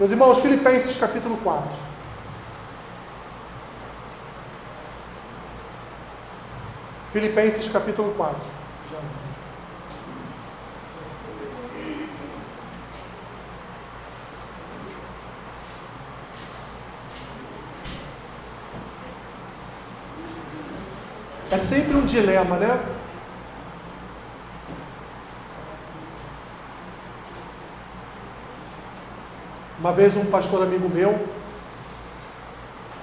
Meus irmãos, Filipenses capítulo 4. Filipenses capítulo 4. É sempre um dilema, né? Uma vez um pastor amigo meu,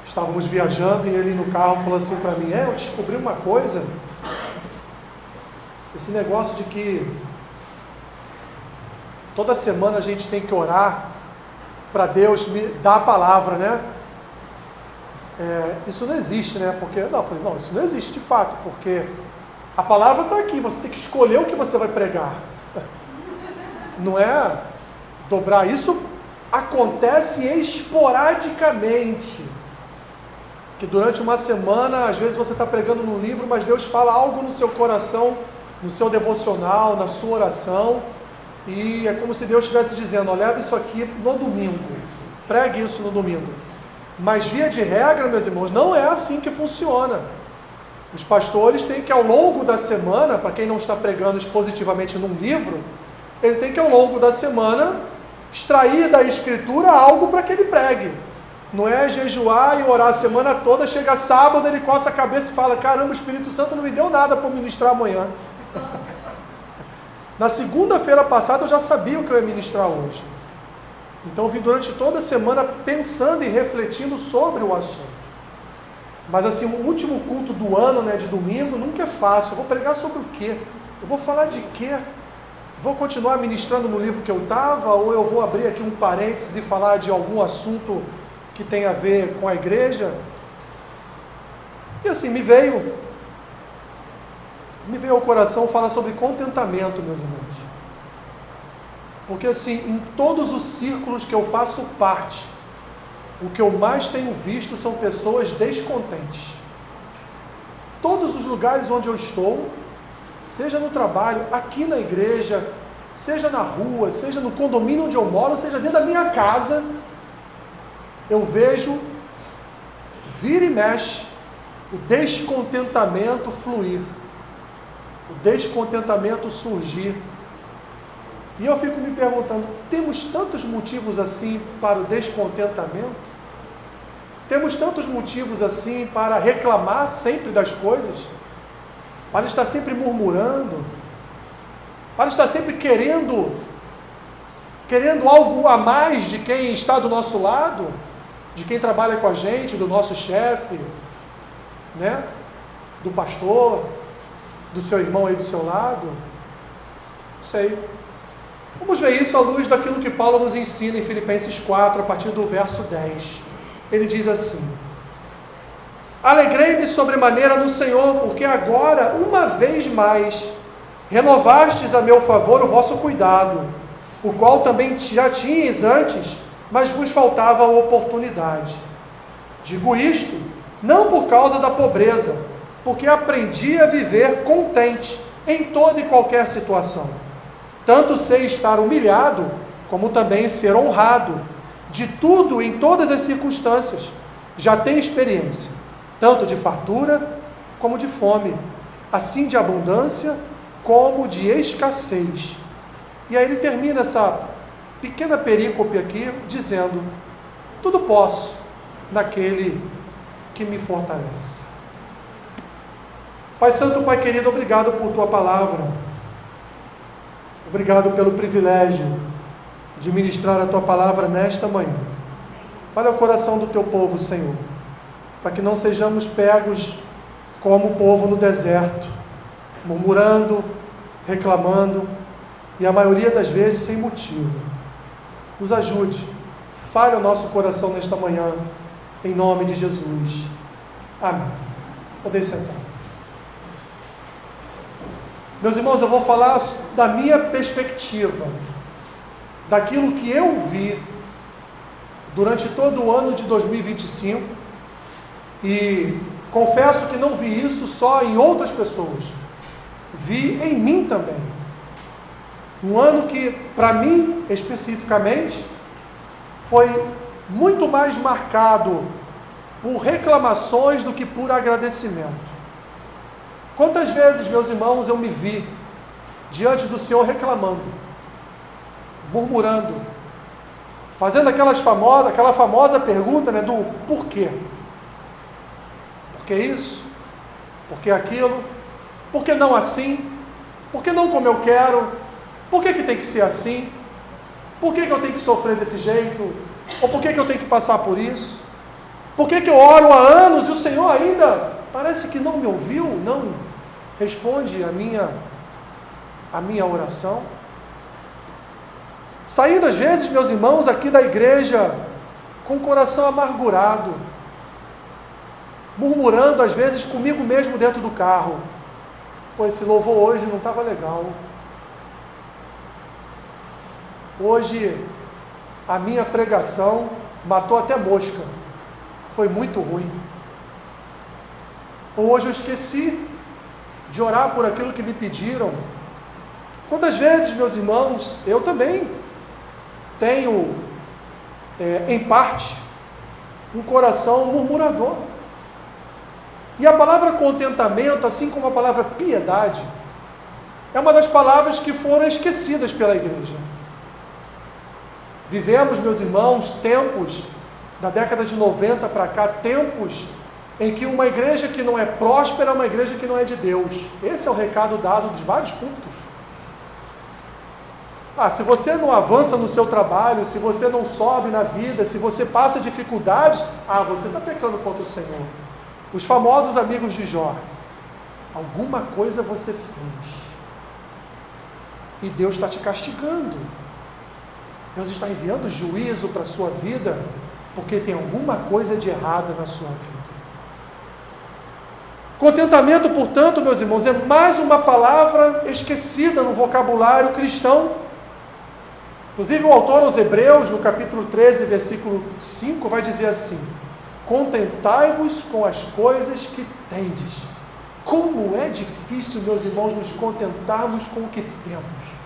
estávamos viajando e ele no carro falou assim para mim: eu descobri uma coisa, esse negócio de que toda semana a gente tem que orar para Deus me dar a palavra, né? Isso não existe, né? Porque, não, eu falei, não, isso não existe de fato, porque a palavra está aqui, você tem que escolher o que você vai pregar. Não é dobrar isso. Acontece esporadicamente, que durante uma semana, às vezes você está pregando num livro, mas Deus fala algo no seu coração, no seu devocional, na sua oração, e é como se Deus estivesse dizendo: leva isso aqui no domingo, pregue isso no domingo. Mas via de regra, meus irmãos, não é assim que funciona. Os pastores têm que, ao longo da semana, para quem não está pregando expositivamente num livro, ele tem que, ao longo da semana, extrair da escritura algo para que ele pregue. Não é jejuar e orar a semana toda, chega sábado, ele coça a cabeça e fala: caramba, o Espírito Santo não me deu nada para ministrar amanhã. Na segunda-feira passada eu já sabia o que eu ia ministrar hoje. Então eu vim durante toda a semana pensando e refletindo sobre o assunto. Mas assim, o último culto do ano, né, de domingo, nunca é fácil. Eu vou pregar sobre o quê? Eu vou falar de quê? Vou continuar ministrando no livro que eu estava, ou eu vou abrir aqui um parênteses e falar de algum assunto que tem a ver com a igreja? E assim, me veio ao coração falar sobre contentamento, meus irmãos. Porque assim, em todos os círculos que eu faço parte, o que eu mais tenho visto são pessoas descontentes. Todos os lugares onde eu estou, seja no trabalho, aqui na igreja, seja na rua, seja no condomínio onde eu moro, seja dentro da minha casa, eu vejo, vira e mexe, o descontentamento fluir, o descontentamento surgir. E eu fico me perguntando: temos tantos motivos assim para o descontentamento? Temos tantos motivos assim para reclamar sempre das coisas? Para estar sempre murmurando, para estar sempre querendo algo a mais de quem está do nosso lado, de quem trabalha com a gente, do nosso chefe, né? Do pastor, do seu irmão aí do seu lado. Não sei. Vamos ver isso à luz daquilo que Paulo nos ensina em Filipenses 4, a partir do verso 10. Ele diz assim: alegrei-me sobremaneira no Senhor, porque agora, uma vez mais, renovastes a meu favor o vosso cuidado, o qual também já tinhas antes, mas vos faltava a oportunidade. Digo isto, não por causa da pobreza, porque aprendi a viver contente em toda e qualquer situação. Tanto sei estar humilhado, como também ser honrado. De tudo, em todas as circunstâncias, já tenho experiência, tanto de fartura como de fome, assim de abundância como de escassez. E aí ele termina essa pequena perícope aqui dizendo: tudo posso naquele que me fortalece. Pai Santo, Pai querido, obrigado por tua palavra. Obrigado pelo privilégio de ministrar a tua palavra nesta manhã. Fale ao coração do teu povo, Senhor, para que não sejamos pegos como o povo no deserto, murmurando, reclamando, e a maioria das vezes sem motivo. Nos ajude, fale ao nosso coração nesta manhã, em nome de Jesus. Amém. Podem sentar. Meus irmãos, eu vou falar da minha perspectiva, daquilo que eu vi durante todo o ano de 2025, e confesso que não vi isso só em outras pessoas, vi em mim também. Um ano que, para mim, especificamente, foi muito mais marcado por reclamações do que por agradecimento. Quantas vezes, meus irmãos, eu me vi diante do Senhor reclamando, murmurando, fazendo aquela famosa pergunta, né, do porquê. Por que isso? Por que aquilo? Por que não assim? Por que não como eu quero? Por que tem que ser assim? Por que eu tenho que sofrer desse jeito? Ou por que eu tenho que passar por isso? Por que eu oro há anos e o Senhor ainda parece que não me ouviu, não responde a minha oração? Saindo às vezes, meus irmãos, aqui da igreja com o coração amargurado, murmurando às vezes comigo mesmo dentro do carro: pô, esse louvor hoje não estava legal. Hoje a minha pregação matou até mosca. Foi muito ruim. Ou hoje eu esqueci de orar por aquilo que me pediram. Quantas vezes, meus irmãos, eu também tenho, em parte, um coração murmurador. E a palavra contentamento, assim como a palavra piedade, é uma das palavras que foram esquecidas pela igreja. Vivemos, meus irmãos, tempos, da década de 90 para cá, tempos em que uma igreja que não é próspera é uma igreja que não é de Deus. Esse é o recado dado dos vários púlpitos. Se você não avança no seu trabalho, se você não sobe na vida, se você passa dificuldades, você está pecando contra o Senhor. Os famosos amigos de Jó: alguma coisa você fez e Deus está te castigando. Deus está enviando juízo para a sua vida porque tem alguma coisa de errada na sua vida. Contentamento, portanto, meus irmãos, é mais uma palavra esquecida no vocabulário cristão. Inclusive o autor aos Hebreus, no capítulo 13, versículo 5, vai dizer assim: contentai-vos com as coisas que tendes. Como é difícil, meus irmãos, nos contentarmos com o que temos.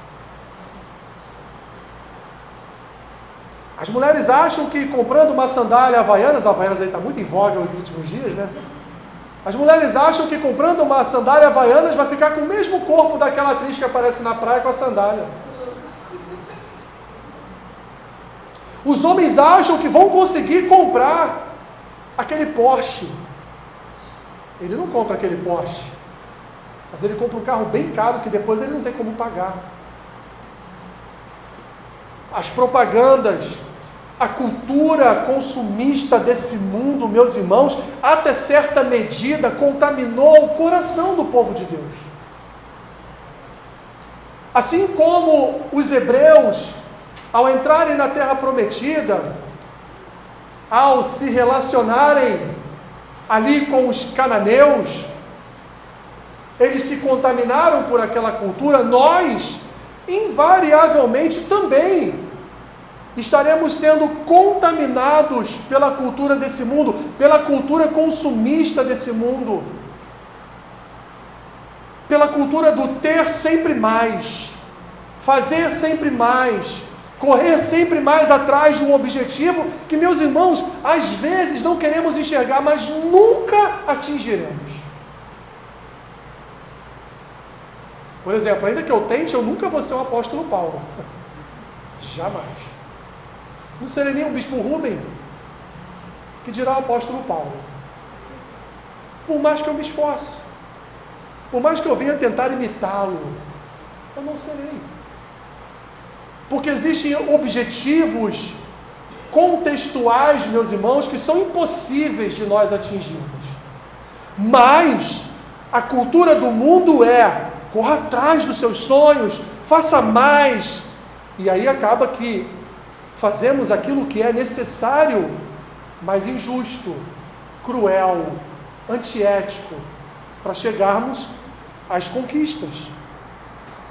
As mulheres acham que comprando uma sandália Havaianas aí está muito em voga nos últimos dias, né? As mulheres acham que comprando uma sandália Havaianas vai ficar com o mesmo corpo daquela atriz que aparece na praia com a sandália. Os homens acham que vão conseguir comprar aquele Porsche. Ele não compra aquele Porsche, mas ele compra um carro bem caro que depois ele não tem como pagar. As propagandas, a cultura consumista desse mundo, meus irmãos, até certa medida contaminou o coração do povo de Deus. Assim como os hebreus, ao entrarem na terra prometida, ao se relacionarem ali com os cananeus, eles se contaminaram por aquela cultura. Nós, invariavelmente, também estaremos sendo contaminados pela cultura desse mundo, pela cultura consumista desse mundo, pela cultura do ter sempre mais, fazer sempre mais, correr sempre mais atrás de um objetivo que, meus irmãos, às vezes não queremos enxergar, mas nunca atingiremos. Por exemplo, ainda que eu tente, eu nunca vou ser um apóstolo Paulo. Jamais. Não serei nem um bispo Rubem, que dirá o apóstolo Paulo. Por mais que eu me esforce, por mais que eu venha tentar imitá-lo, eu não serei. Porque existem objetivos contextuais, meus irmãos, que são impossíveis de nós atingirmos. Mas a cultura do mundo é: corra atrás dos seus sonhos, faça mais. E aí acaba que fazemos aquilo que é necessário, mas injusto, cruel, antiético, para chegarmos às conquistas.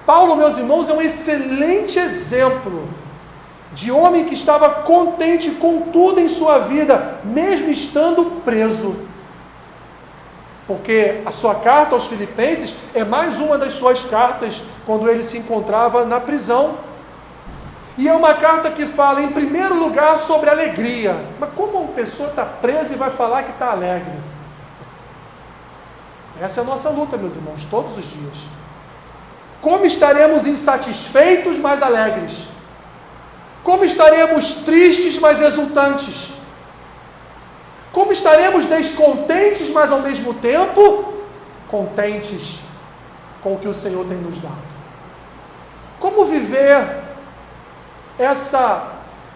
Paulo, meus irmãos, é um excelente exemplo de homem que estava contente com tudo em sua vida, mesmo estando preso. Porque a sua carta aos Filipenses é mais uma das suas cartas quando ele se encontrava na prisão. E é uma carta que fala, em primeiro lugar, sobre alegria. Mas como uma pessoa está presa e vai falar que está alegre? Essa é a nossa luta, meus irmãos, todos os dias. Como estaremos insatisfeitos, mas alegres? Como estaremos tristes, mas exultantes? Como estaremos descontentes, mas ao mesmo tempo contentes com o que o Senhor tem nos dado? Como viver essa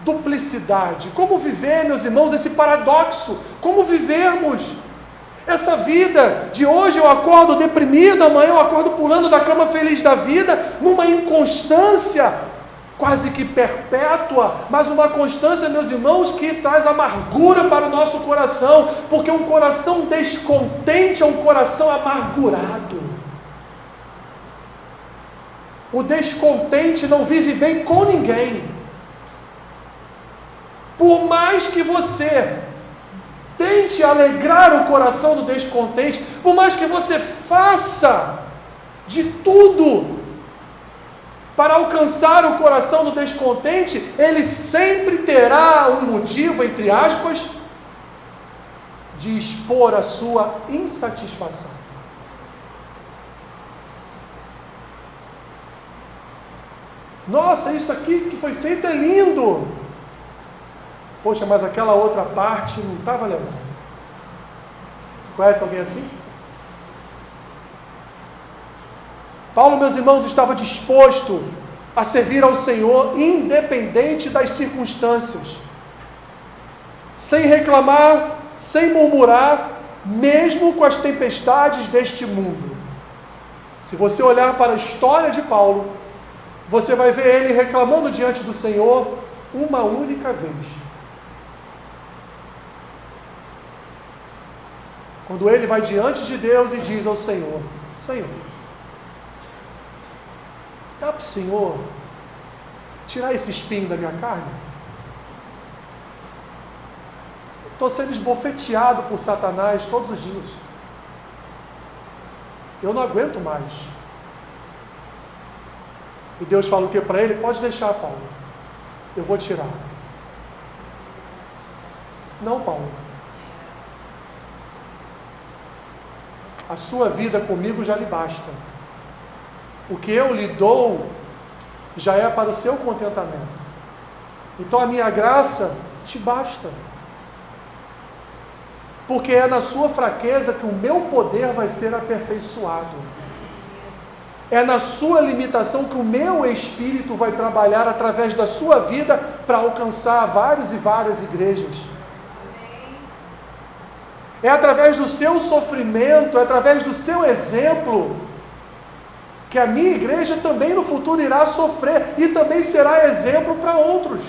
duplicidade? Como viver, meus irmãos, esse paradoxo? Como vivermos essa vida de hoje eu acordo deprimido, amanhã eu acordo pulando da cama feliz da vida, numa inconstância quase que perpétua, mas uma constância, meus irmãos, que traz amargura para o nosso coração, porque um coração descontente é um coração amargurado. O descontente não vive bem com ninguém. Por mais que você tente alegrar o coração do descontente, por mais que você faça de tudo para alcançar o coração do descontente, ele sempre terá um motivo, entre aspas, de expor a sua insatisfação. Nossa, isso aqui que foi feito é lindo. Poxa, mas aquela outra parte não estava legal. Conhece alguém assim? Paulo, meus irmãos, estava disposto a servir ao Senhor independente das circunstâncias, sem reclamar, sem murmurar, mesmo com as tempestades deste mundo. Se você olhar para a história de Paulo, você vai ver ele reclamando diante do Senhor uma única vez. Quando ele vai diante de Deus e diz ao Senhor: Senhor, dá para o Senhor tirar esse espinho da minha carne? Estou sendo esbofeteado por Satanás todos os dias. Eu não aguento mais. E Deus fala o que para ele? Pode deixar, Paulo. Eu vou tirar. Não, Paulo. A sua vida comigo já lhe basta. O que eu lhe dou já é para o seu contentamento. Então a minha graça te basta. Porque é na sua fraqueza que o meu poder vai ser aperfeiçoado. É na sua limitação que o meu Espírito vai trabalhar através da sua vida para alcançar vários e várias igrejas. É através do seu sofrimento, é através do seu exemplo, que a minha igreja também no futuro irá sofrer e também será exemplo para outros.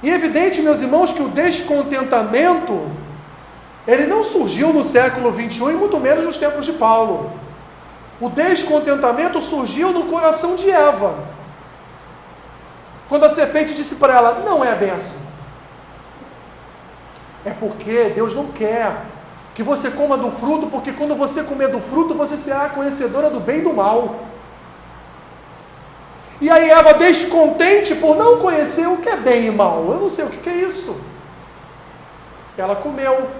E é evidente, meus irmãos, que o descontentamento, ele não surgiu no século 21 e muito menos nos tempos de Paulo. O descontentamento surgiu no coração de Eva, quando a serpente disse para ela: não é bem assim. É porque Deus não quer que você coma do fruto, porque quando você comer do fruto, você será conhecedora do bem e do mal. E aí Eva, descontente por não conhecer o que é bem e mal, eu não sei o que é isso, ela comeu.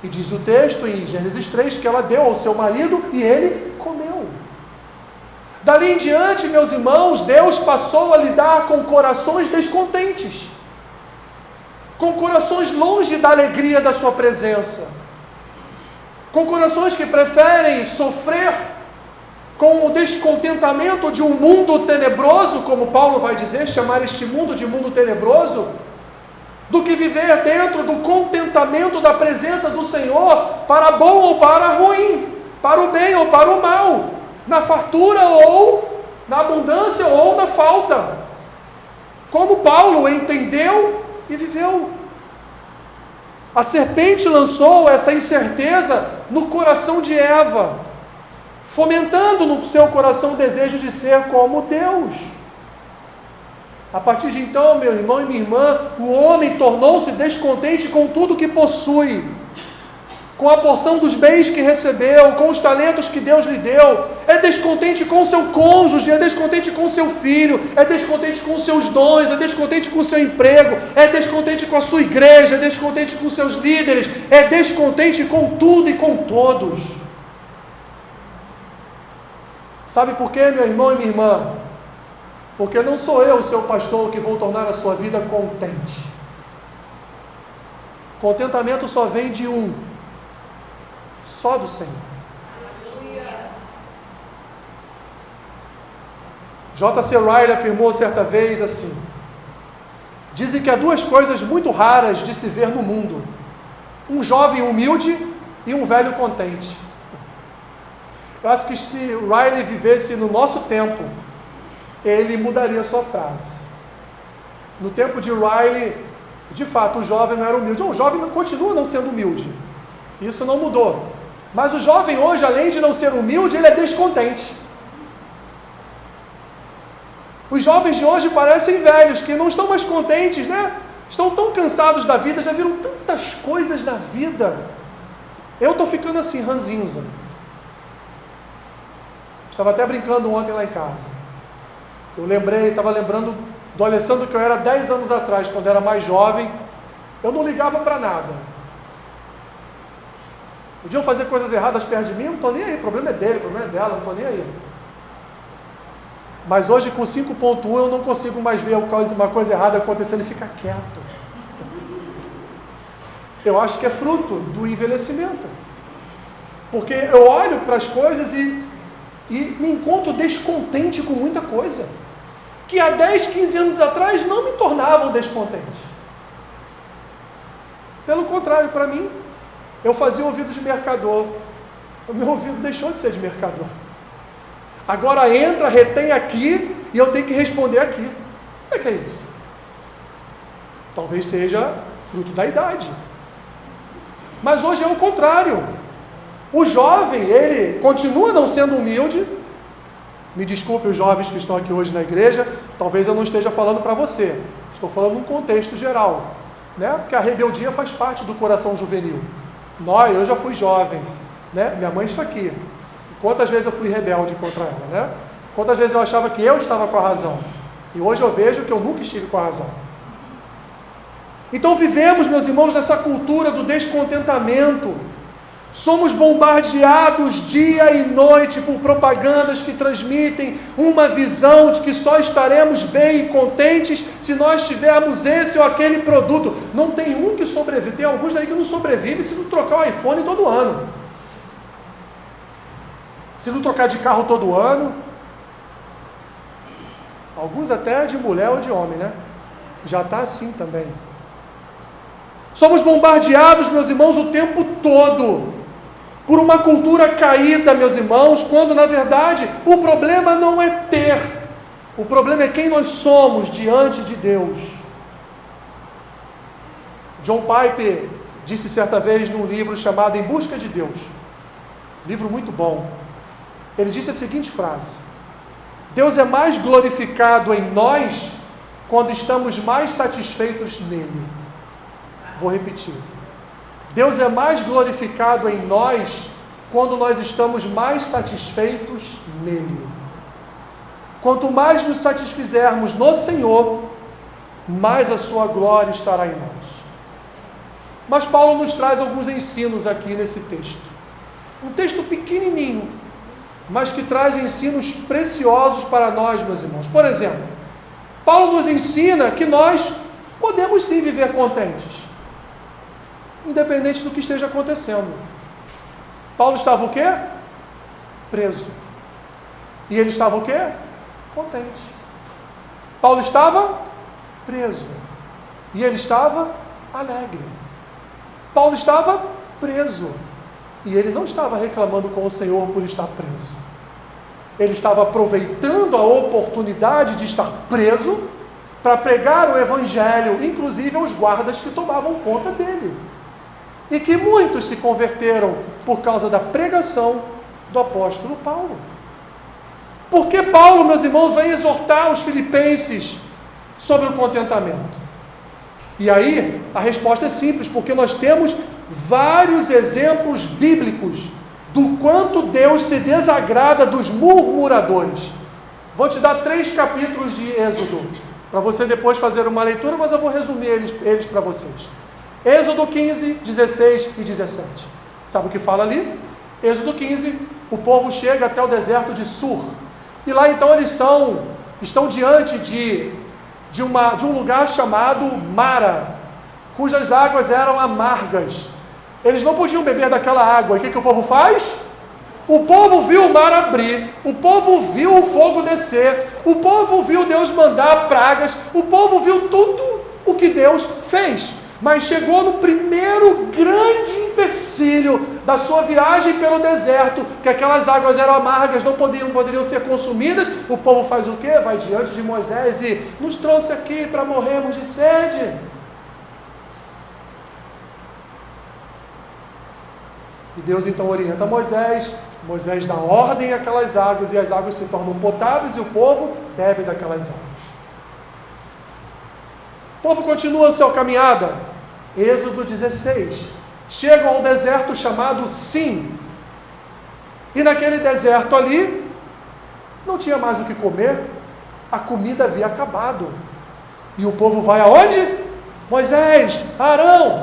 E diz o texto em Gênesis 3 que ela deu ao seu marido e ele comeu. Dali em diante, meus irmãos, Deus passou a lidar com corações descontentes, com corações longe da alegria da sua presença, com corações que preferem sofrer com o descontentamento de um mundo tenebroso, como Paulo vai dizer, chamar este mundo de mundo tenebroso, do que viver dentro do contentamento da presença do Senhor, para bom ou para ruim, para o bem ou para o mal, na fartura ou na abundância ou na falta, como Paulo entendeu e viveu. A serpente lançou essa incerteza no coração de Eva, fomentando no seu coração o desejo de ser como Deus. A partir de então, meu irmão e minha irmã, o homem tornou-se descontente com tudo que possui. com a porção dos bens que recebeu, com os talentos que Deus lhe deu, é descontente com o seu cônjuge, é descontente com o seu filho, é descontente com os seus dons, é descontente com o seu emprego, é descontente com a sua igreja, é descontente com os seus líderes, é descontente com tudo e com todos. Sabe por quê, meu irmão e minha irmã? Porque não sou eu, seu pastor, que vou tornar a sua vida contente. Contentamento só vem de um, só do Senhor. J.C. Ryle afirmou certa vez assim: dizem que há duas coisas muito raras de se ver no mundo: um jovem humilde e um velho contente. Eu acho que se Ryle vivesse no nosso tempo, ele mudaria a sua frase. No tempo de Ryle, de fato, o jovem não era humilde. O jovem continua não sendo humilde. Isso não mudou. Mas o jovem hoje, além de não ser humilde, ele é descontente. Os jovens de hoje parecem velhos, que não estão mais contentes, né? Estão tão cansados da vida, já viram tantas coisas na vida. Eu estou ficando assim, ranzinza. Estava até brincando ontem lá em casa. Estava lembrando do Alessandro que eu era 10 anos atrás, quando era mais jovem. Eu não ligava para nada. Podiam fazer coisas erradas perto de mim, eu não estou nem aí. O problema é dele, o problema é dela, não estou nem aí. Mas hoje com 5.1 eu não consigo mais ver uma coisa errada acontecendo e ficar quieto. Eu acho que é fruto do envelhecimento. Porque eu olho para as coisas e me encontro descontente com muita coisa, que há 10, 15 anos atrás não me tornavam descontente. Pelo contrário, para mim, eu fazia ouvido de mercador, o meu ouvido deixou de ser de mercador. Agora entra, retém aqui, e eu tenho que responder aqui. Como é que é isso? Talvez seja fruto da idade. Mas hoje é o contrário. O jovem, ele continua não sendo humilde. Me desculpe os jovens que estão aqui hoje na igreja, talvez eu não esteja falando para você, estou falando num contexto geral, né? Porque a rebeldia faz parte do coração juvenil. Eu já fui jovem, né? Minha mãe está aqui. Quantas vezes eu fui rebelde contra ela, né? Quantas vezes eu achava que eu estava com a razão, e hoje eu vejo que eu nunca estive com a razão. Então vivemos, meus irmãos, nessa cultura do descontentamento. Somos bombardeados dia e noite por propagandas que transmitem uma visão de que só estaremos bem e contentes se nós tivermos esse ou aquele produto. Não tem um que sobrevive, tem alguns aí que não sobrevivem se não trocar o iPhone todo ano. Se não trocar de carro todo ano. Alguns até de mulher ou de homem, né? Já está assim também. Somos bombardeados, meus irmãos, o tempo todo por uma cultura caída, meus irmãos, quando na verdade o problema não é ter, o problema é quem nós somos diante de Deus. John Piper disse certa vez num livro chamado Em Busca de Deus, livro muito bom, ele disse a seguinte frase: Deus é mais glorificado em nós quando estamos mais satisfeitos nele. Vou repetir. Deus é mais glorificado em nós quando nós estamos mais satisfeitos nele. Quanto mais nos satisfizermos no Senhor, mais a sua glória estará em nós. Mas Paulo nos traz alguns ensinos aqui nesse texto. Um texto pequenininho, mas que traz ensinos preciosos para nós, meus irmãos. Por exemplo, Paulo nos ensina que nós podemos sim viver contentes, independente do que esteja acontecendo. Paulo estava o quê? Preso. E ele estava o quê? Contente. Paulo estava preso. E ele estava alegre. Paulo estava preso. E ele não estava reclamando com o Senhor por estar preso. Ele estava aproveitando a oportunidade de estar preso para pregar o Evangelho, inclusive aos guardas que tomavam conta dele. E que muitos se converteram por causa da pregação do apóstolo Paulo. Porque Paulo, meus irmãos, vai exortar os filipenses sobre o contentamento. E aí, a resposta é simples, porque nós temos vários exemplos bíblicos do quanto Deus se desagrada dos murmuradores. Vou te dar 3 capítulos de Êxodo, para você depois fazer uma leitura, mas eu vou resumir eles para vocês. Êxodo 15, 16 e 17. Sabe o que fala ali? Êxodo 15, o povo chega até o deserto de Sur. E lá então eles estão diante de um lugar chamado Mara, cujas águas eram amargas. Eles não podiam beber daquela água. E o que o povo faz? O povo viu o mar abrir, o povo viu o fogo descer, o povo viu Deus mandar pragas, o povo viu tudo o que Deus fez. Mas chegou no primeiro grande empecilho da sua viagem pelo deserto, que aquelas águas eram amargas, não poderiam ser consumidas. O povo faz o quê? Vai diante de Moisés e nos trouxe aqui para morrermos de sede. E Deus então orienta Moisés dá ordem àquelas águas, e as águas se tornam potáveis, e o povo bebe daquelas águas. O povo continua a sua caminhada. Êxodo 16. Chegam ao deserto chamado Sim. E naquele deserto ali, não tinha mais o que comer, a comida havia acabado. E o povo vai aonde? Moisés, Arão,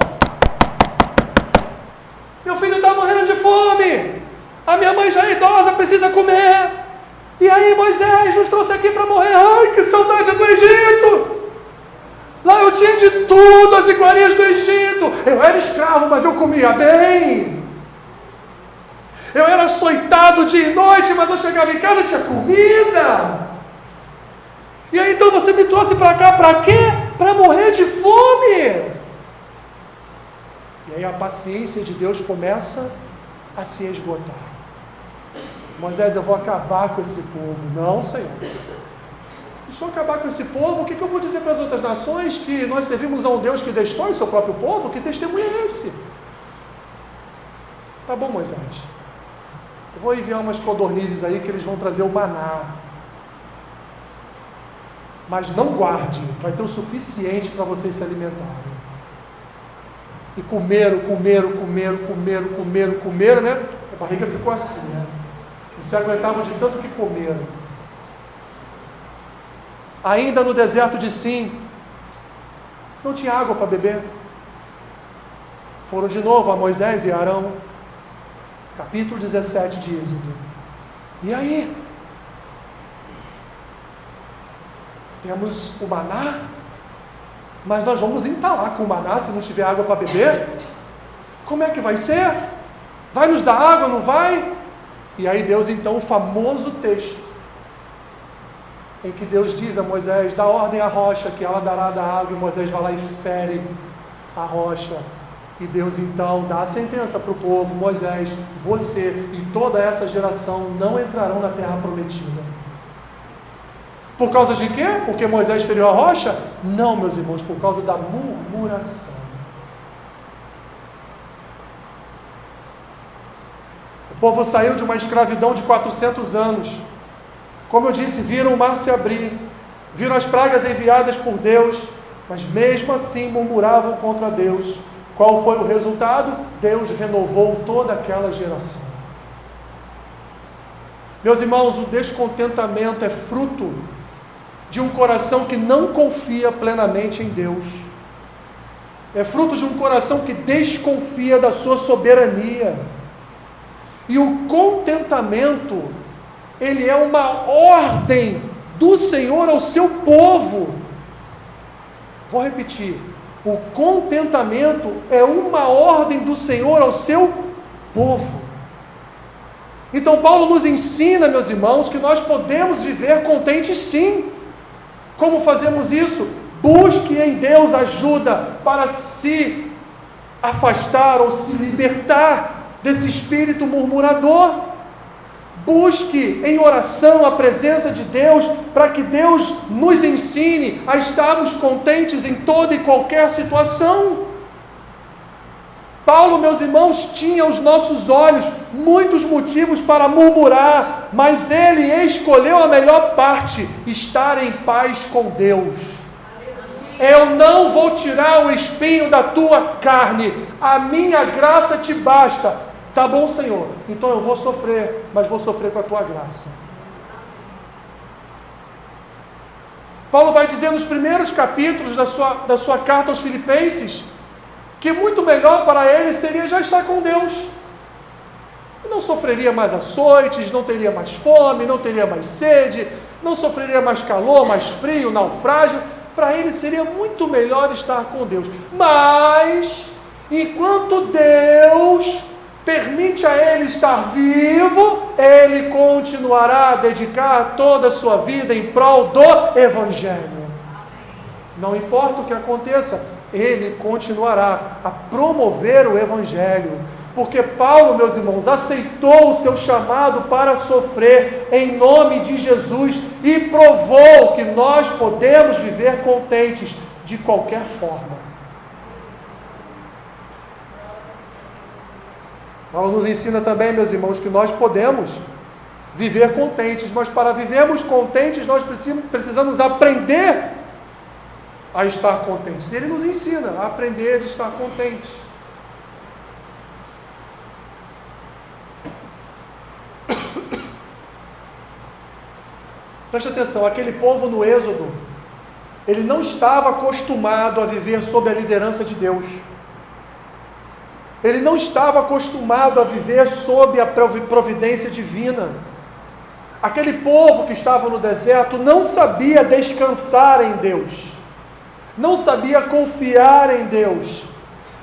meu filho está morrendo de fome, a minha mãe já é idosa, precisa comer. E aí Moisés nos trouxe aqui para morrer. Ai, que saudade do Egito! Lá eu tinha de tudo, as iguarias do Egito. Eu era escravo, mas eu comia bem. Eu era açoitado dia e noite, mas eu chegava em casa e tinha comida. E aí então você me trouxe para cá para quê? Para morrer de fome. E aí a paciência de Deus começa a se esgotar. Moisés, eu vou acabar com esse povo. Não, Senhor. Se eu acabar com esse povo, o que eu vou dizer para as outras nações? Que nós servimos a um Deus que destrói o seu próprio povo? Que testemunho é esse? Tá bom, Moisés. Eu vou enviar umas codornizes aí que eles vão trazer o maná. Mas não guarde, vai ter o suficiente para vocês se alimentarem. E comeram, né? A barriga ficou assim, né? Não se aguentavam de tanto que comeram. Ainda no deserto de Sim, não tinha água para beber. Foram de novo a Moisés e Arão, capítulo 17 de Êxodo. E aí? Temos o maná, mas nós vamos entalar com o maná se não tiver água para beber? Como é que vai ser? Vai nos dar água, não vai? E aí Deus então, o famoso texto, em que Deus diz a Moisés, dá ordem à rocha, que ela dará da água, e Moisés vai lá e fere a rocha, e Deus então dá a sentença para o povo, Moisés, você e toda essa geração não entrarão na terra prometida. Por causa de quê? Porque Moisés feriu a rocha? Não, meus irmãos, por causa da murmuração. O povo saiu de uma escravidão de 400 anos. Como eu disse, viram o mar se abrir, viram as pragas enviadas por Deus, mas mesmo assim murmuravam contra Deus. Qual foi o resultado? Deus renovou toda aquela geração. Meus irmãos, o descontentamento é fruto de um coração que não confia plenamente em Deus. É fruto de um coração que desconfia da sua soberania. E o contentamento, ele é uma ordem do Senhor ao seu povo. Vou repetir. O contentamento é uma ordem do Senhor ao seu povo. Então Paulo nos ensina, meus irmãos, que nós podemos viver contentes sim. Como fazemos isso? Busque em Deus ajuda para se afastar ou se libertar desse espírito murmurador. Busque em oração a presença de Deus, para que Deus nos ensine a estarmos contentes em toda e qualquer situação. Paulo, meus irmãos, tinha aos nossos olhos muitos motivos para murmurar, mas ele escolheu a melhor parte: estar em paz com Deus. eu não vou tirar o espinho da tua carne, a minha graça te basta. Tá bom, Senhor, então eu vou sofrer, mas vou sofrer com a tua graça. Paulo vai dizer nos primeiros capítulos da sua carta aos Filipenses, que muito melhor para ele seria já estar com Deus. Não sofreria mais açoites, não teria mais fome, não teria mais sede, não sofreria mais calor, mais frio, naufrágio. Para ele seria muito melhor estar com Deus. Mas, enquanto Deus permite a ele estar vivo, ele continuará a dedicar toda a sua vida em prol do Evangelho. Não importa o que aconteça, ele continuará a promover o Evangelho. Porque Paulo, meus irmãos, aceitou o seu chamado para sofrer em nome de Jesus e provou que nós podemos viver contentes de qualquer forma. Paulo nos ensina também, meus irmãos, que nós podemos viver contentes, mas para vivermos contentes nós precisamos aprender a estar contentes. Ele nos ensina a aprender a estar contentes. Preste atenção, aquele povo no Êxodo, ele não estava acostumado a viver sob a liderança de Deus. Ele não estava acostumado a viver sob a providência divina. Aquele povo que estava no deserto não sabia descansar em Deus, não sabia confiar em Deus,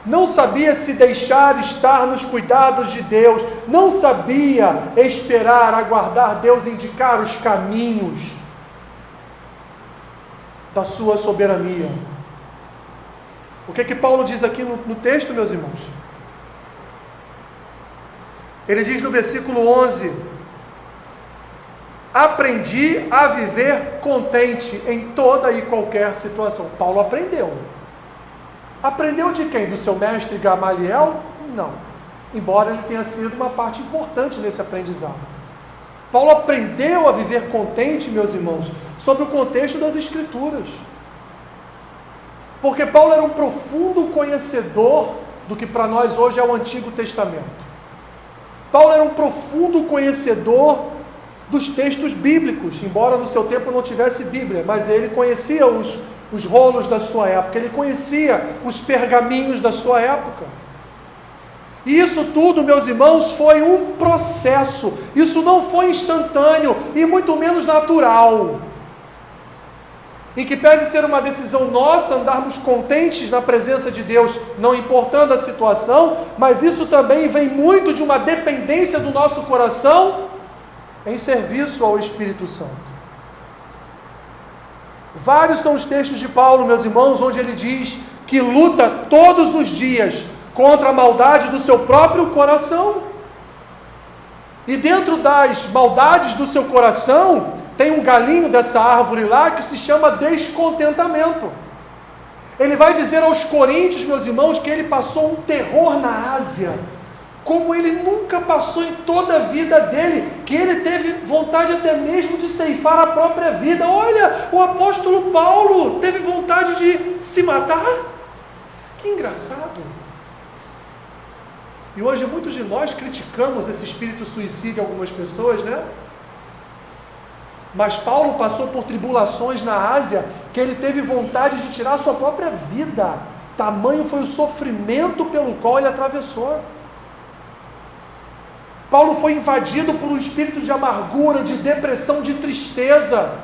não sabia se deixar estar nos cuidados de Deus, não sabia esperar, aguardar Deus indicar os caminhos da sua soberania. O que Paulo diz aqui no texto, meus irmãos? Ele diz no versículo 11: aprendi a viver contente em toda e qualquer situação. Paulo aprendeu. Aprendeu de quem? Do seu mestre Gamaliel? Não. Embora ele tenha sido uma parte importante nesse aprendizado. Paulo aprendeu a viver contente, meus irmãos, sob o contexto das Escrituras. Porque Paulo era um profundo conhecedor do que para nós hoje é o Antigo Testamento. Paulo era um profundo conhecedor dos textos bíblicos, embora no seu tempo não tivesse Bíblia, mas ele conhecia os rolos da sua época, ele conhecia os pergaminhos da sua época. E isso tudo, meus irmãos, foi um processo, isso não foi instantâneo e muito menos natural. Em que pese ser uma decisão nossa andarmos contentes na presença de Deus, não importando a situação, mas isso também vem muito de uma dependência do nosso coração em serviço ao Espírito Santo. Vários são os textos de Paulo, meus irmãos, onde ele diz que luta todos os dias contra a maldade do seu próprio coração. E dentro das maldades do seu coração, tem um galinho dessa árvore lá que se chama descontentamento. Ele vai dizer aos coríntios, meus irmãos, que ele passou um terror na Ásia, como ele nunca passou em toda a vida dele, que ele teve vontade até mesmo de ceifar a própria vida. Olha, o apóstolo Paulo teve vontade de se matar. Que engraçado. E hoje muitos de nós criticamos esse espírito suicida em algumas pessoas, né? Mas Paulo passou por tribulações na Ásia, que ele teve vontade de tirar a sua própria vida. Tamanho foi o sofrimento pelo qual ele atravessou. Paulo foi invadido por um espírito de amargura, de depressão, de tristeza,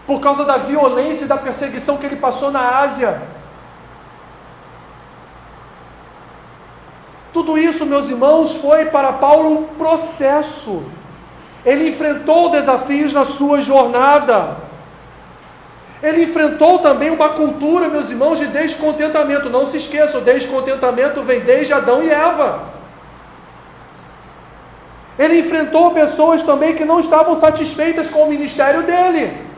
por causa da violência e da perseguição que ele passou na Ásia. Tudo isso, meus irmãos, foi para Paulo um processo. Ele enfrentou desafios na sua jornada. Ele enfrentou também uma cultura, meus irmãos, de descontentamento. Não se esqueçam, o descontentamento vem desde Adão e Eva. Ele enfrentou pessoas também que não estavam satisfeitas com o ministério dele.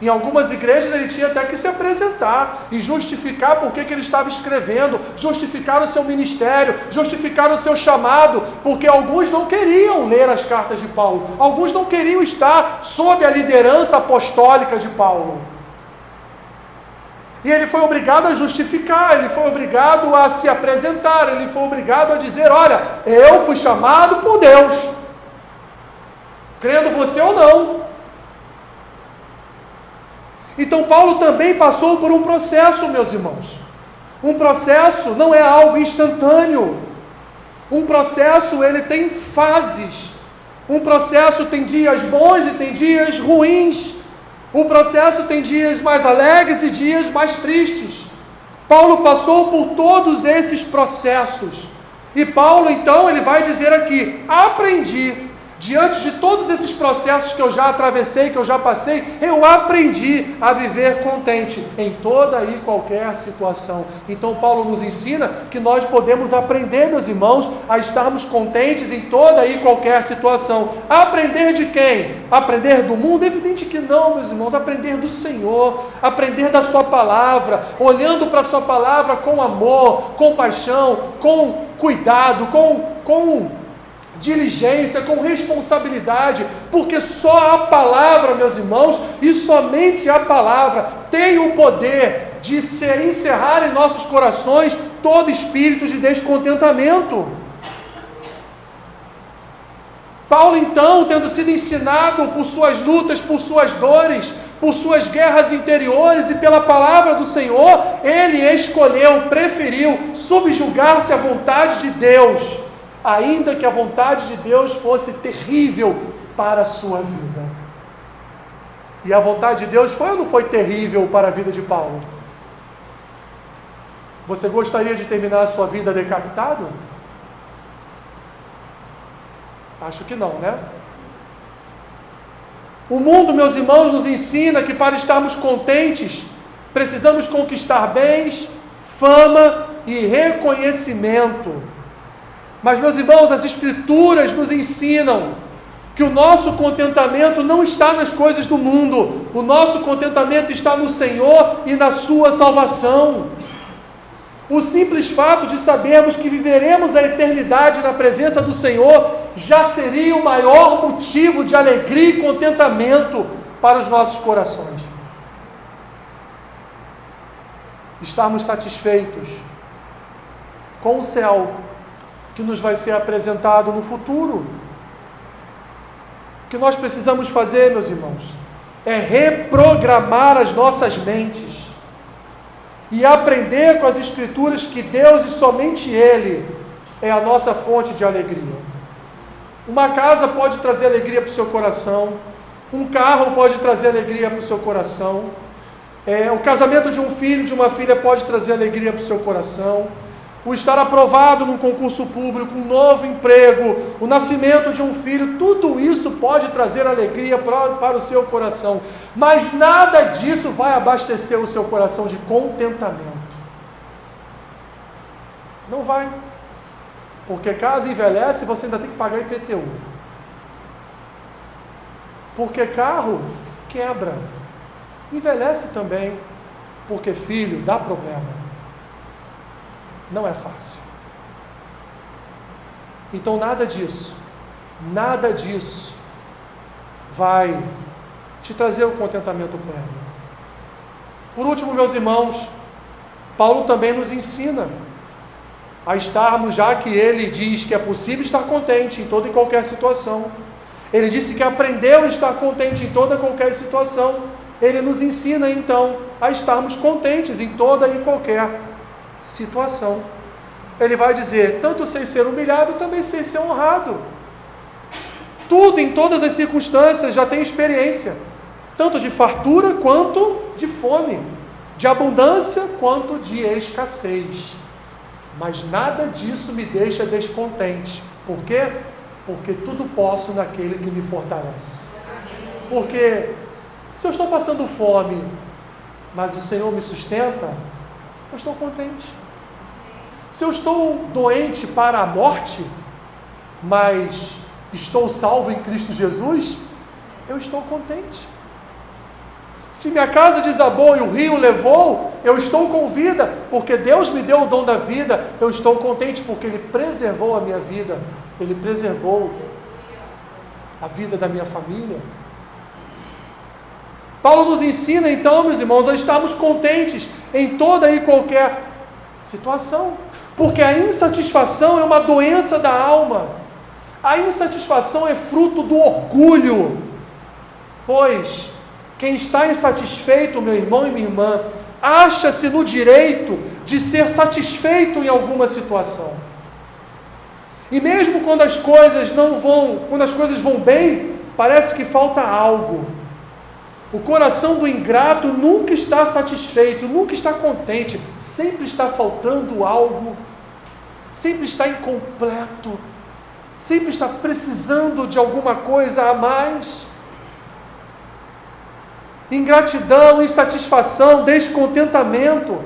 Em algumas igrejas ele tinha até que se apresentar e justificar por que ele estava escrevendo, justificar o seu ministério, justificar o seu chamado, porque alguns não queriam ler as cartas de Paulo, alguns não queriam estar sob a liderança apostólica de Paulo. E ele foi obrigado a justificar, ele foi obrigado a se apresentar, ele foi obrigado a dizer: olha, eu fui chamado por Deus, crendo você ou não. Então Paulo também passou por um processo, meus irmãos. Um processo não é algo instantâneo. Um processo, ele tem fases. Um processo tem dias bons e tem dias ruins. O processo tem dias mais alegres e dias mais tristes. Paulo passou por todos esses processos. E Paulo, então, ele vai dizer aqui: aprendi, diante de todos esses processos que eu já atravessei, que eu já passei, eu aprendi a viver contente em toda e qualquer situação. Então Paulo nos ensina que nós podemos aprender, meus irmãos, a estarmos contentes em toda e qualquer situação. Aprender de quem? Aprender do mundo? Evidente que não, meus irmãos. Aprender do Senhor, aprender da sua palavra, olhando para a sua palavra com amor, com paixão, com cuidado, com diligência, com responsabilidade, porque só a palavra, meus irmãos, e somente a palavra tem o poder de encerrar em nossos corações todo espírito de descontentamento. Paulo, então, tendo sido ensinado por suas lutas, por suas dores, por suas guerras interiores e pela palavra do Senhor, ele escolheu, preferiu subjugar-se à vontade de Deus, ainda que a vontade de Deus fosse terrível para a sua vida. E a vontade de Deus foi ou não foi terrível para a vida de Paulo? Você gostaria de terminar a sua vida decapitado? Acho que não, né? O mundo, meus irmãos, nos ensina que para estarmos contentes, precisamos conquistar bens, fama e reconhecimento. Mas, meus irmãos, as Escrituras nos ensinam que o nosso contentamento não está nas coisas do mundo. O nosso contentamento está no Senhor e na sua salvação. O simples fato de sabermos que viveremos a eternidade na presença do Senhor já seria o maior motivo de alegria e contentamento para os nossos corações. Estarmos satisfeitos com o céu que nos vai ser apresentado no futuro. O que nós precisamos fazer, meus irmãos, é reprogramar as nossas mentes e aprender com as Escrituras que Deus e somente Ele é a nossa fonte de alegria. Uma casa pode trazer alegria para o seu coração, um carro pode trazer alegria para o seu coração, o casamento de um filho, de uma filha pode trazer alegria para o seu coração, o estar aprovado num concurso público, um novo emprego, o nascimento de um filho, tudo isso pode trazer alegria para o seu coração, mas nada disso vai abastecer o seu coração de contentamento. Não vai, porque casa envelhece, você ainda tem que pagar IPTU, porque carro quebra, envelhece também, porque filho dá problema. Não é fácil. Então nada disso vai te trazer o contentamento pleno. Por último, meus irmãos, Paulo também nos ensina a estarmos, já que ele diz que é possível estar contente em toda e qualquer situação. Ele disse que aprendeu a estar contente em toda e qualquer situação. Ele nos ensina então a estarmos contentes em toda e qualquer situação. Ele vai dizer: tanto sei ser humilhado, também sei ser honrado. Tudo, em todas as circunstâncias, já tem experiência, tanto de fartura quanto de fome, de abundância quanto de escassez. Mas nada disso me deixa descontente. Por quê? Porque tudo posso naquele que me fortalece. Porque se eu estou passando fome, mas o Senhor me sustenta, eu estou contente. Se eu estou doente para a morte, mas estou salvo em Cristo Jesus, eu estou contente. Se minha casa desabou e o rio levou, eu estou com vida, porque Deus me deu o dom da vida, eu estou contente porque Ele preservou a minha vida, Ele preservou a vida da minha família. Paulo nos ensina então, meus irmãos, a estarmos contentes em toda e qualquer situação, porque a insatisfação é uma doença da alma. A insatisfação é fruto do orgulho, pois quem está insatisfeito, meu irmão e minha irmã, acha-se no direito de ser satisfeito em alguma situação. E mesmo quando as coisas vão bem, parece que falta algo. O coração do ingrato nunca está satisfeito, nunca está contente, sempre está faltando algo, sempre está incompleto, sempre está precisando de alguma coisa a mais. Ingratidão, insatisfação, descontentamento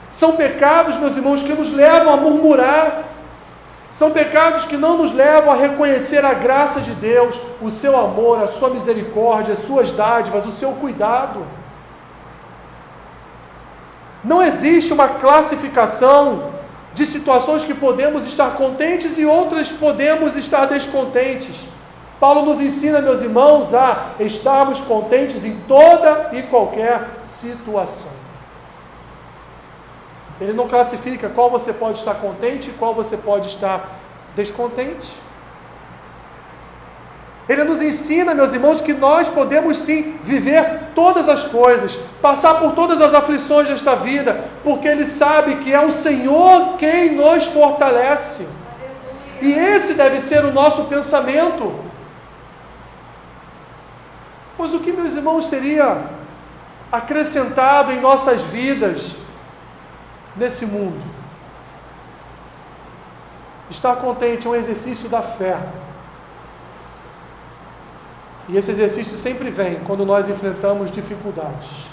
são pecados, meus irmãos, que nos levam a murmurar. São pecados que não nos levam a reconhecer a graça de Deus, o seu amor, a sua misericórdia, as suas dádivas, o seu cuidado. Não existe uma classificação de situações que podemos estar contentes e outras podemos estar descontentes. Paulo nos ensina, meus irmãos, a estarmos contentes em toda e qualquer situação. Ele não classifica qual você pode estar contente e qual você pode estar descontente. Ele nos ensina, meus irmãos, que nós podemos sim viver todas as coisas, passar por todas as aflições desta vida, porque Ele sabe que é o Senhor quem nos fortalece. E esse deve ser o nosso pensamento. Pois o que, meus irmãos, seria acrescentado em nossas vidas nesse mundo? Estar contente é um exercício da fé. E esse exercício sempre vem quando nós enfrentamos dificuldades.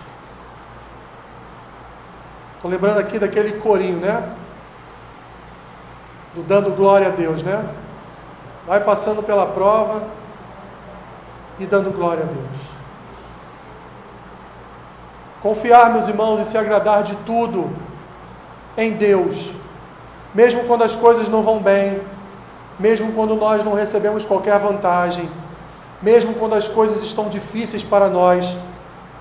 Estou lembrando aqui daquele corinho, né? Do dando glória a Deus, né? Vai passando pela prova e dando glória a Deus. Confiar, meus irmãos, e se agradar de tudo em Deus, mesmo quando as coisas não vão bem, mesmo quando nós não recebemos qualquer vantagem, mesmo quando as coisas estão difíceis para nós.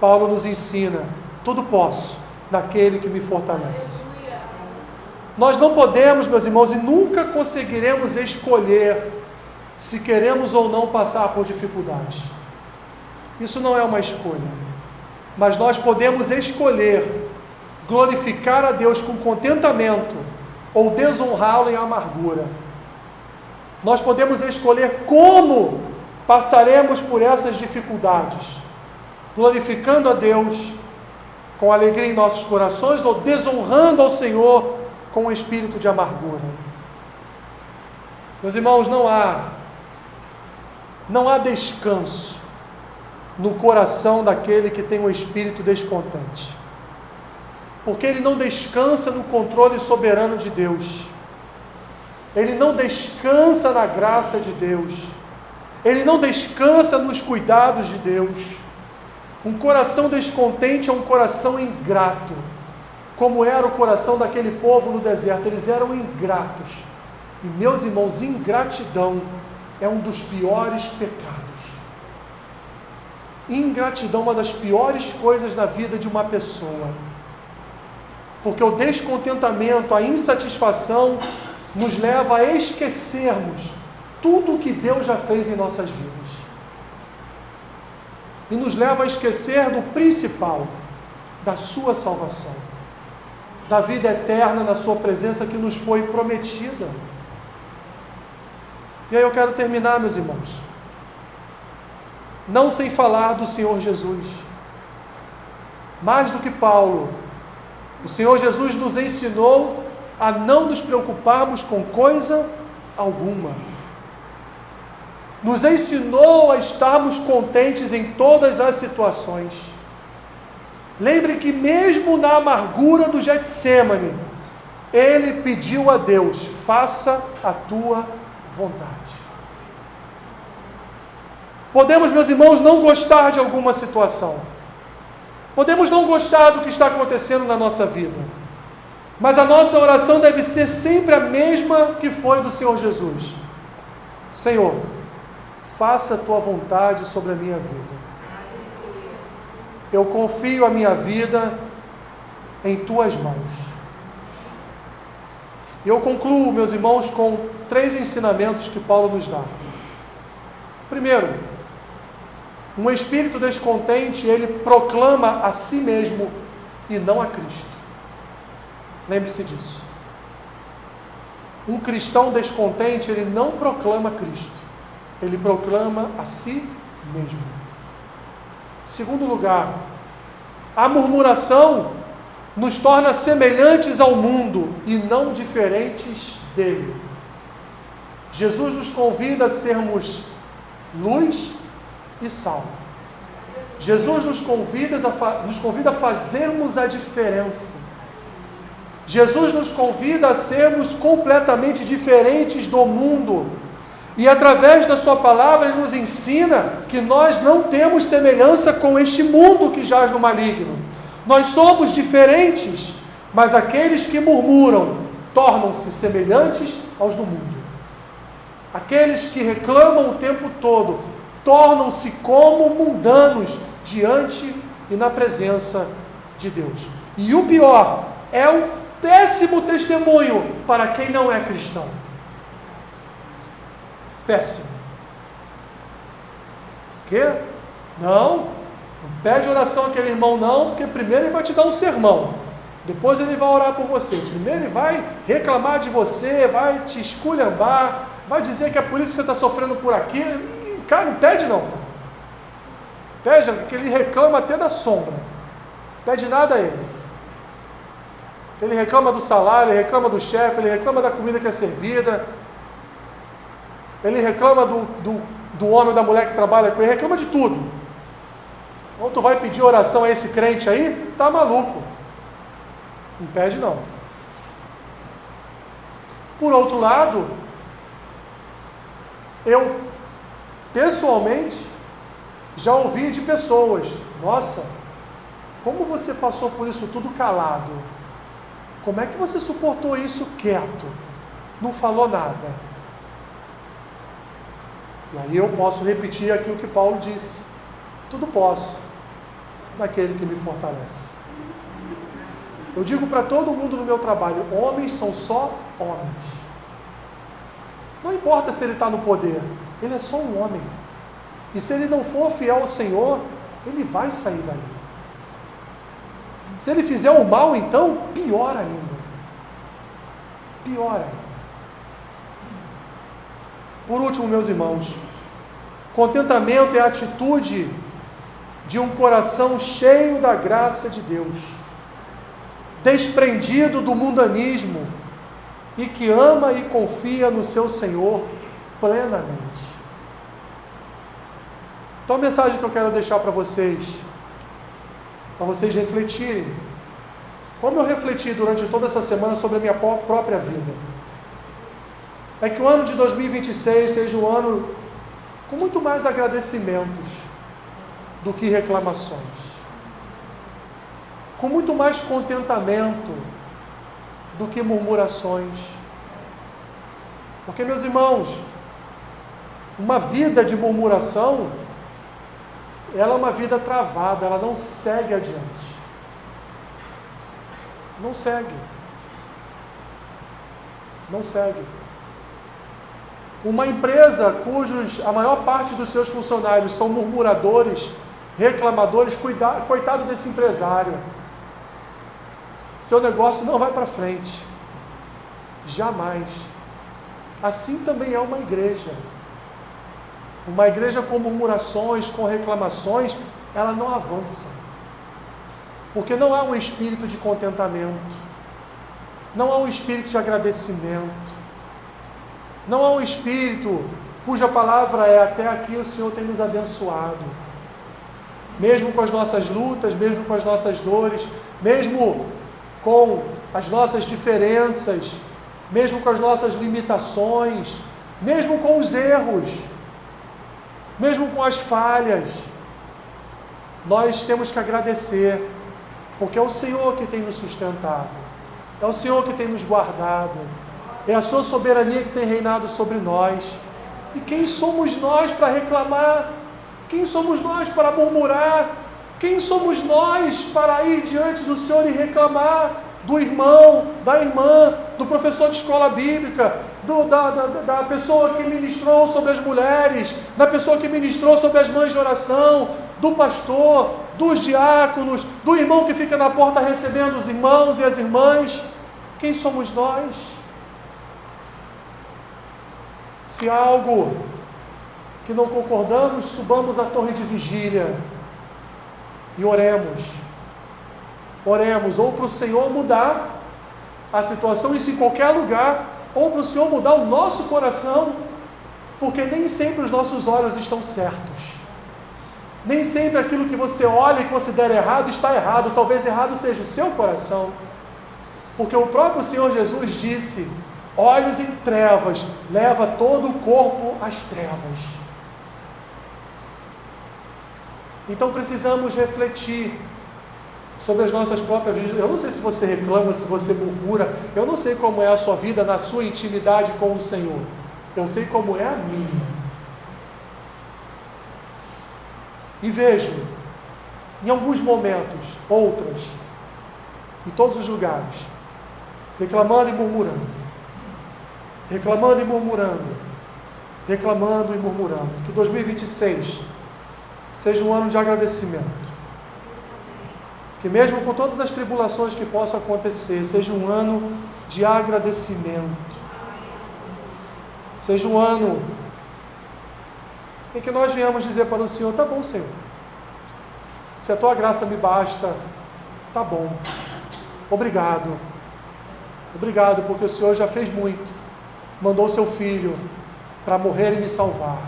Paulo nos ensina: tudo posso naquele que me fortalece. Nós não podemos, meus irmãos, e nunca conseguiremos escolher se queremos ou não passar por dificuldades. Isso não é uma escolha, mas nós podemos escolher glorificar a Deus com contentamento ou desonrá-lo em amargura. Nós podemos escolher como passaremos por essas dificuldades, glorificando a Deus com alegria em nossos corações ou desonrando ao Senhor com um espírito de amargura. Meus irmãos, não há descanso no coração daquele que tem um espírito descontente, porque ele não descansa no controle soberano de Deus, ele não descansa na graça de Deus, ele não descansa nos cuidados de Deus. Um coração descontente é um coração ingrato, como era o coração daquele povo no deserto. Eles eram ingratos. E, meus irmãos, ingratidão é um dos piores pecados. Ingratidão é uma das piores coisas na vida de uma pessoa, porque o descontentamento, a insatisfação nos leva a esquecermos tudo o que Deus já fez em nossas vidas, e nos leva a esquecer do principal, da sua salvação, da vida eterna na sua presença que nos foi prometida. E aí eu quero terminar, meus irmãos, não sem falar do Senhor Jesus. Mais do que Paulo, o Senhor Jesus nos ensinou a não nos preocuparmos com coisa alguma. Nos ensinou a estarmos contentes em todas as situações. Lembre que mesmo na amargura do Getsêmani, ele pediu a Deus: faça a tua vontade. Podemos, meus irmãos, não gostar de alguma situação, podemos não gostar do que está acontecendo na nossa vida, mas a nossa oração deve ser sempre a mesma que foi do Senhor Jesus: Senhor, faça a tua vontade sobre a minha vida. eu confio a minha vida em tuas mãos. E eu concluo, meus irmãos, com 3 ensinamentos que Paulo nos dá. Primeiro, um espírito descontente, ele proclama a si mesmo e não a Cristo. Lembre-se disso. Um cristão descontente, ele não proclama Cristo, ele proclama a si mesmo. Segundo lugar, a murmuração nos torna semelhantes ao mundo e não diferentes dele. Jesus nos convida a sermos luz e sal. Jesus nos convida a fazermos a diferença. Jesus nos convida a sermos completamente diferentes do mundo. E através da sua palavra Ele nos ensina que nós não temos semelhança com este mundo que jaz no maligno. Nós somos diferentes, mas aqueles que murmuram tornam-se semelhantes aos do mundo. Aqueles que reclamam o tempo todo tornam-se como mundanos diante e na presença de Deus. E o pior, é um péssimo testemunho para quem não é cristão. Péssimo. Que? Não pede oração àquele irmão não, porque primeiro ele vai te dar um sermão, depois ele vai orar por você, primeiro ele vai reclamar de você, vai te esculhambar, vai dizer que é por isso que você está sofrendo por aquilo. Cara, não pede não, cara. Pede, porque ele reclama até da sombra, pede nada a ele. Ele reclama do salário, ele reclama do chefe, ele reclama da comida que é servida, ele reclama do homem ou da mulher que trabalha com ele, reclama de tudo. Então tu vai pedir oração a esse crente aí, tá maluco. Não pede não. Por outro lado, eu pessoalmente já ouvi de pessoas: nossa, como você passou por isso tudo calado? Como é que você suportou isso quieto? Não falou nada. E aí eu posso repetir aqui o que Paulo disse: tudo posso naquele que me fortalece. Eu digo para todo mundo no meu trabalho: homens são só homens. Não importa se ele está no poder, ele é só um homem. E se ele não for fiel ao Senhor, ele vai sair dali. Se ele fizer o mal, então, pior ainda. Pior ainda. Por último, meus irmãos, contentamento é a atitude de um coração cheio da graça de Deus, desprendido do mundanismo e que ama e confia no seu Senhor plenamente. Então a mensagem que eu quero deixar para vocês refletirem, como eu refleti durante toda essa semana sobre a minha própria vida, é que o ano de 2026 seja um ano com muito mais agradecimentos do que reclamações, com muito mais contentamento do que murmurações. Porque, meus irmãos, uma vida de murmuração, ela é uma vida travada, ela não segue adiante. Não segue. Não segue. Uma empresa a maior parte dos seus funcionários são murmuradores, reclamadores, coitado desse empresário. Seu negócio não vai para frente. Jamais. Assim também é uma igreja. Uma igreja com murmurações, com reclamações, ela não avança. Porque não há um espírito de contentamento. Não há um espírito de agradecimento. Não há um espírito cuja palavra é: até aqui o Senhor tem nos abençoado. Mesmo com as nossas lutas, mesmo com as nossas dores, mesmo com as nossas diferenças, mesmo com as nossas limitações, mesmo com os erros, mesmo com as falhas, nós temos que agradecer, porque é o Senhor que tem nos sustentado, é o Senhor que tem nos guardado, é a sua soberania que tem reinado sobre nós. E quem somos nós para reclamar? Quem somos nós para murmurar? Quem somos nós para ir diante do Senhor e reclamar do irmão, da irmã, do professor de escola bíblica, da pessoa que ministrou sobre as mulheres, da pessoa que ministrou sobre as mães de oração, do pastor, dos diáconos, do irmão que fica na porta recebendo os irmãos e as irmãs? Quem somos nós? Se há algo que não concordamos, subamos à torre de vigília e oremos. Oremos ou para o Senhor mudar a situação, isso em qualquer lugar, ou para o Senhor mudar o nosso coração, porque nem sempre os nossos olhos estão certos. Nem sempre aquilo que você olha e considera errado está errado. Talvez errado seja o seu coração, porque o próprio Senhor Jesus disse: olhos em trevas, leva todo o corpo às trevas. Então precisamos refletir sobre as nossas próprias vidas. Eu não sei se você reclama, se você murmura, eu não sei como é a sua vida na sua intimidade com o Senhor, eu sei como é a minha. E vejo, em alguns momentos, outras, em todos os lugares, reclamando e murmurando, reclamando e murmurando, reclamando e murmurando. Que 2026 seja um ano de agradecimento. Que mesmo com todas as tribulações que possam acontecer, seja um ano de agradecimento. Seja um ano em que nós venhamos dizer para o Senhor: tá bom, Senhor, se a tua graça me basta, tá bom, obrigado, obrigado, porque o Senhor já fez muito, mandou o seu Filho para morrer e me salvar,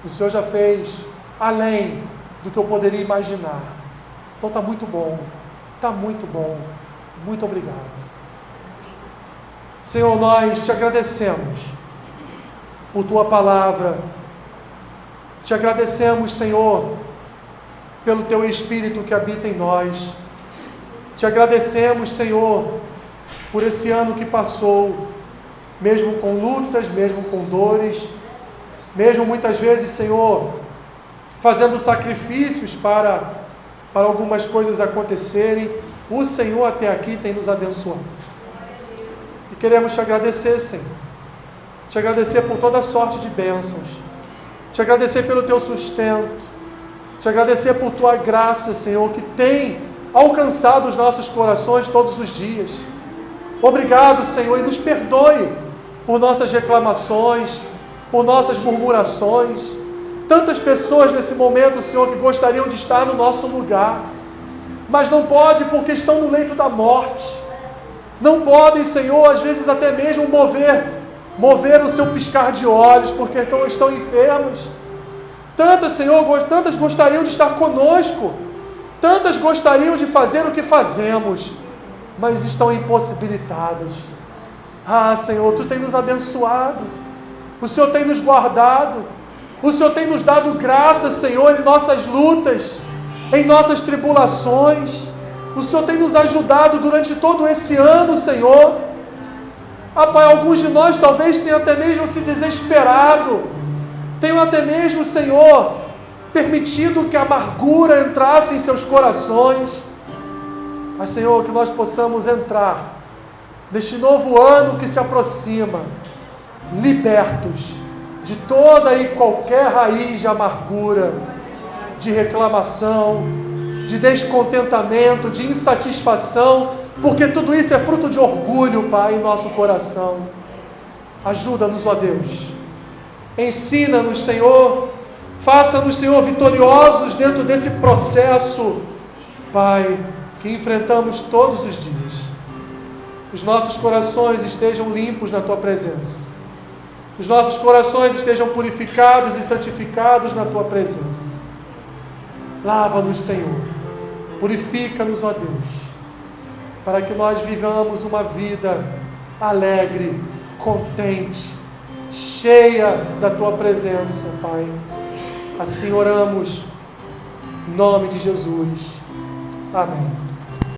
o Senhor já fez além do que eu poderia imaginar, então está muito bom, muito obrigado. Senhor, nós te agradecemos por tua palavra, te agradecemos, Senhor, pelo teu Espírito que habita em nós, te agradecemos, Senhor, por esse ano que passou, mesmo com lutas, mesmo com dores, mesmo muitas vezes, Senhor, fazendo sacrifícios para algumas coisas acontecerem, o Senhor até aqui tem nos abençoado. E queremos te agradecer, Senhor, te agradecer por toda sorte de bênçãos, te agradecer pelo teu sustento, te agradecer por tua graça, Senhor, que tem alcançado os nossos corações todos os dias. Obrigado, Senhor, e nos perdoe por nossas reclamações, por nossas murmurações. Tantas pessoas nesse momento, Senhor, que gostariam de estar no nosso lugar, mas não pode porque estão no leito da morte. Não podem, Senhor, às vezes até mesmo mover o seu piscar de olhos, porque estão enfermos. Tantas, Senhor, tantas gostariam de estar conosco, tantas gostariam de fazer o que fazemos, mas estão impossibilitadas. Ah, Senhor, tu tem nos abençoado, o Senhor tem nos guardado, o Senhor tem nos dado graça, Senhor, em nossas lutas, em nossas tribulações. O Senhor tem nos ajudado durante todo esse ano, Senhor. Ah, Pai, alguns de nós talvez tenham até mesmo se desesperado, tenham até mesmo, Senhor, permitido que a amargura entrasse em seus corações. Mas, Senhor, que nós possamos entrar neste novo ano que se aproxima, libertos de toda e qualquer raiz de amargura, de reclamação, de descontentamento, de insatisfação, porque tudo isso é fruto de orgulho, Pai, em nosso coração. Ajuda-nos, ó Deus. Ensina-nos, Senhor. Faça-nos, Senhor, vitoriosos dentro desse processo, Pai, que enfrentamos todos os dias. Que os nossos corações estejam limpos na Tua presença. Que os nossos corações estejam purificados e santificados na Tua presença. Lava-nos, Senhor. Purifica-nos, ó Deus, para que nós vivamos uma vida alegre, contente, cheia da Tua presença, Pai. Assim oramos, em nome de Jesus. Amém.